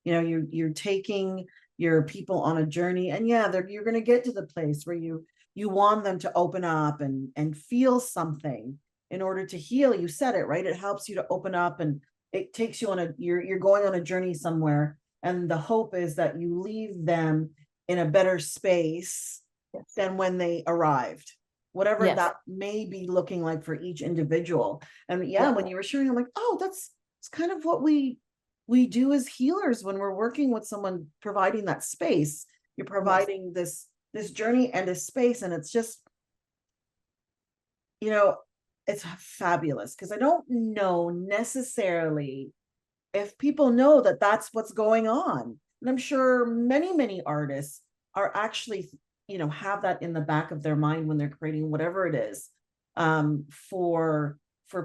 you're taking your people on a journey, and yeah, you're going to get to the place where you want them to open up and feel something in order to heal. You said it right, it helps you to open up, and it takes you on you're going on a journey somewhere, and the hope is that you leave them in a better space than when they arrived, whatever that may be looking like for each individual. And yeah, when you were sharing, I'm like, oh, it's kind of what we do as healers when we're working with someone, providing that space. You're providing this journey and a space, and it's just, it's fabulous, because I don't know necessarily if people know that that's what's going on. And I'm sure many artists are actually, have that in the back of their mind when they're creating whatever it is, for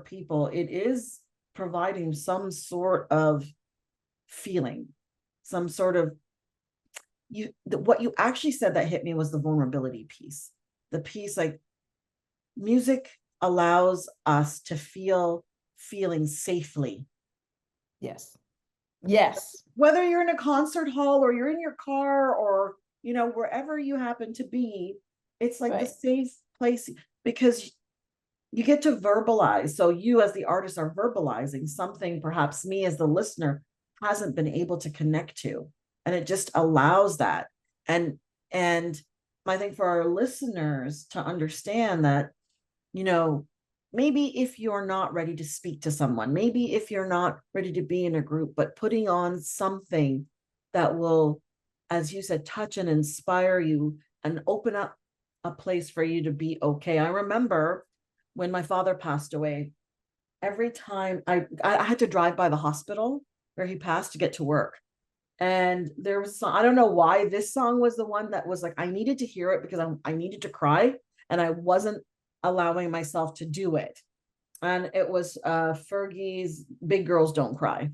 people. It is providing some sort of feeling, some sort of, what you actually said that hit me was the vulnerability piece. The piece, like, music allows us to feel feelings safely. Yes. Whether you're in a concert hall or you're in your car or, wherever you happen to be, it's like the safe place, because you get to verbalize. So you as the artist are verbalizing something perhaps me as the listener hasn't been able to connect to. And it just allows that. And I think for our listeners to understand that, maybe if you're not ready to speak to someone, maybe if you're not ready to be in a group, but putting on something that will, as you said, touch and inspire you and open up a place for you to be okay. I remember when my father passed away, every time I had to drive by the hospital where he passed to get to work. And there was I don't know why this song was the one that was like, I needed to hear it because I needed to cry, and I wasn't allowing myself to do it. And it was Fergie's Big Girls Don't Cry.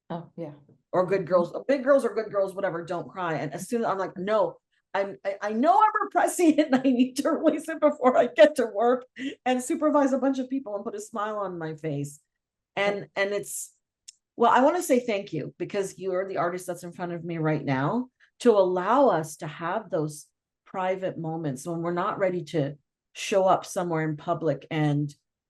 Oh, yeah. Or Good Girls, Big Girls or Good Girls, whatever, Don't Cry. And as soon as I'm like, no, I know I'm repressing it, and I need to release it before I get to work and supervise a bunch of people and put a smile on my face. And it's, well, I want to say thank you, because you're the artist that's in front of me right now, to allow us to have those private moments when we're not ready to show up somewhere in public,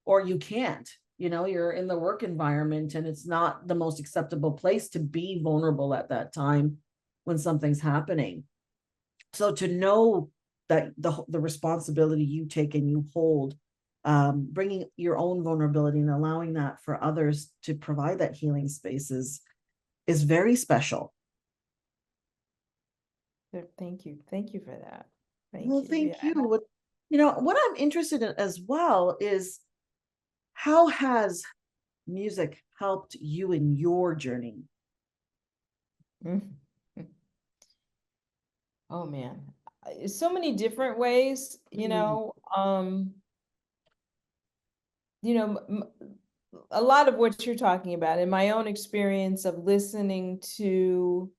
or you can't, you're in the work environment and it's not the most acceptable place to be vulnerable at that time when something's happening. So to know that the responsibility you take and you hold, bringing your own vulnerability and allowing that for others to provide that healing spaces is very special. Thank you for that. Thank you. What I'm interested in as well is, how has music helped you in your journey? Oh man, so many different ways, a lot of what you're talking about in my own experience of listening to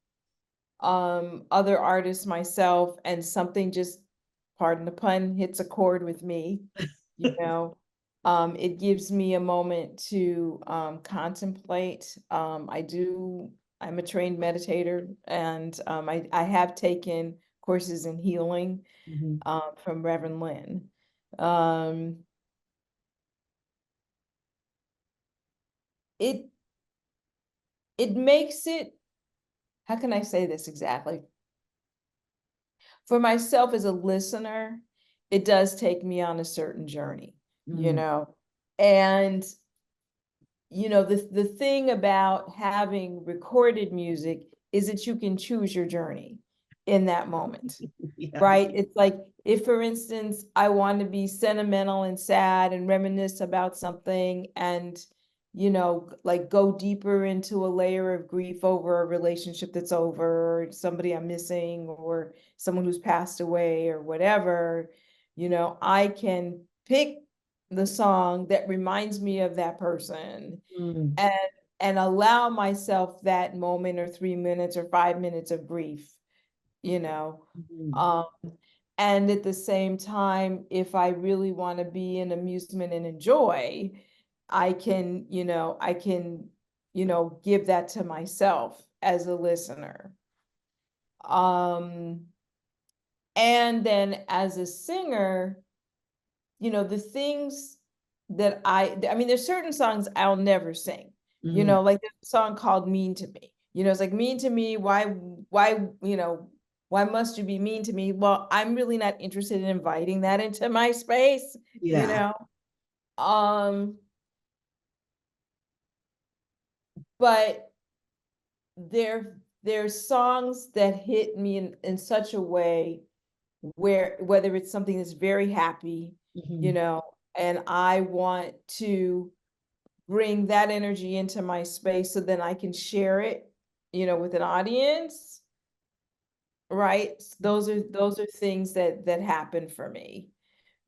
other artists myself, and something just, pardon the pun, hits a chord with me, it gives me a moment to contemplate. I'm a trained meditator, and I have taken courses in healing from Reverend Lynn. It makes it, how can I say this exactly? For myself as a listener, it does take me on a certain journey, and the thing about having recorded music is that you can choose your journey in that moment. Right? It's like, if, for instance, I want to be sentimental and sad and reminisce about something, and like go deeper into a layer of grief over a relationship that's over, or somebody I'm missing, or someone who's passed away, or whatever, I can pick the song that reminds me of that person, and allow myself that moment, or 3 minutes or 5 minutes of grief, and at the same time, if I really want to be in amusement and enjoy, I can give that to myself as a listener. And then as a singer, you know, the things that I mean, there's certain songs I'll never sing, you know, like there's a song called Mean to Me. You know, it's like, mean to me, you know, why must you be mean to me? Well, I'm really not interested in inviting that into my space, you Yeah. know. But there's songs that hit me in such a way where whether it's something that's very happy, you know, and I want to bring that energy into my space so then I can share it, you know, with an audience, right? Those are things that happen for me,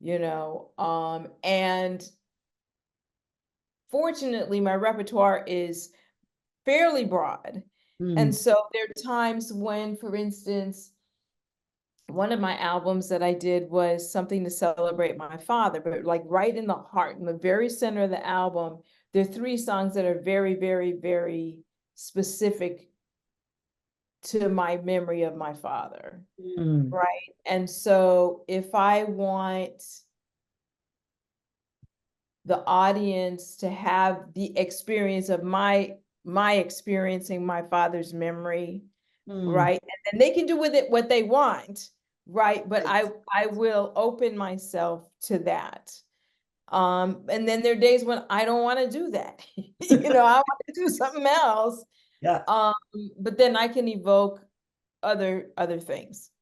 you know. And fortunately my repertoire is fairly broad. And so there are times when, for instance, one of my albums that I did was something to celebrate my father, but like right in the heart, in the very center of the album, there are 3 songs that are very, very, very specific to my memory of my father, right? And so if I want the audience to have the experience of my experiencing my father's memory, right? And then they can do with it what they want, right? But I will open myself to that. And then there are days when I don't want to do that. You know, I want to do something else. Yeah. But then I can evoke other things.